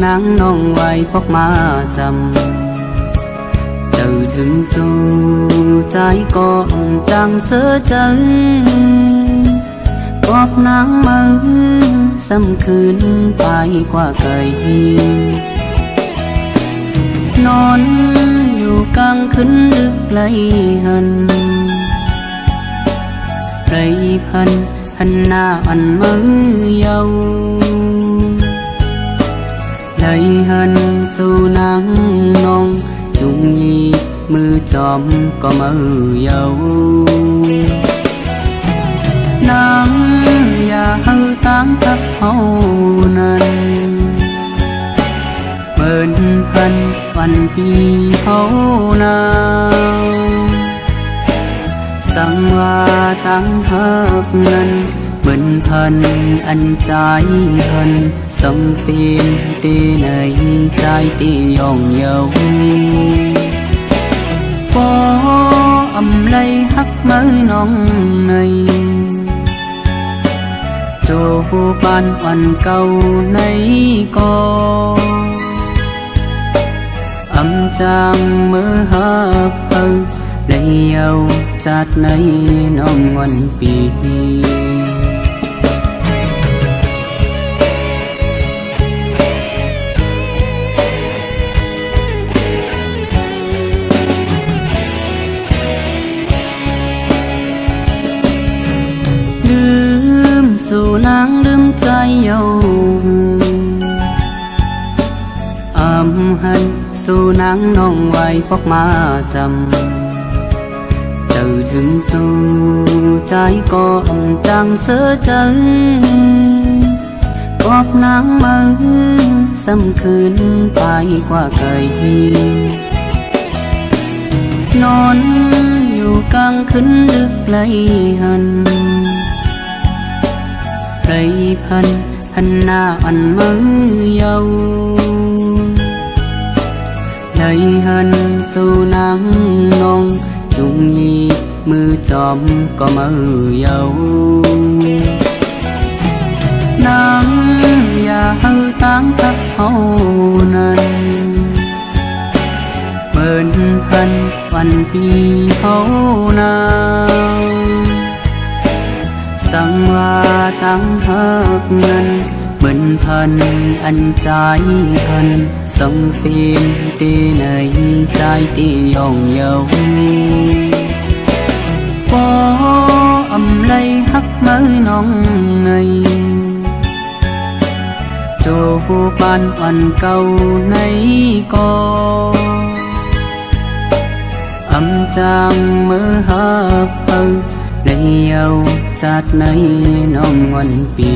นังน้องไว้พกมาจำเจ้าถึงสู่ใจก็จังเสือใจกอบนางมือซ้ำคืนไปกว่าไกลนอนอยู่กลางคืนดึกไกลหันไรพันหันหน้าอันมือเยาได้หันสู่นางน้องจุงยีมือจอมก็มือเยานางอย่าให้ตั้งทับเฮานั้นเปิดพันวันพี่เฮานาสั่งว่าตั้งหักนั้นเหมือนพันอันใจพันส่งปีนตีในใจตียองเยาพออำไลหักมือน้องในโจปานวันเก่าในก่ออำจางมือหักเพิ่งเลยเยาจัดในน้องวันปีสู่นางลืมใจเยาหันสู่นางน้องไว้พกมาจำเจ้าถึงสู่ใจก็จังเสือใจกอบนางมือซ้ำคืนไปกว่าไกลนอนอยู่กลางคืนดึกไกลหันไรพันหันหน้าอันมือเยาได้หันสู่นางน้องจุงยีมือจอมก็มือเยานางอย่าให้ตั้งทับเฮานั้นเปิดพันวันพี่เฮานาสั่งว่าตั้งหักนั้นเหมือนพันอันใจพันส่งปีนตีในใจตียองเยาพออำไลหักมือน้องไงโจปานวันเก่าในก่ออำจางมือหักเพิ่งเลยเยาจัดในน้องวันปี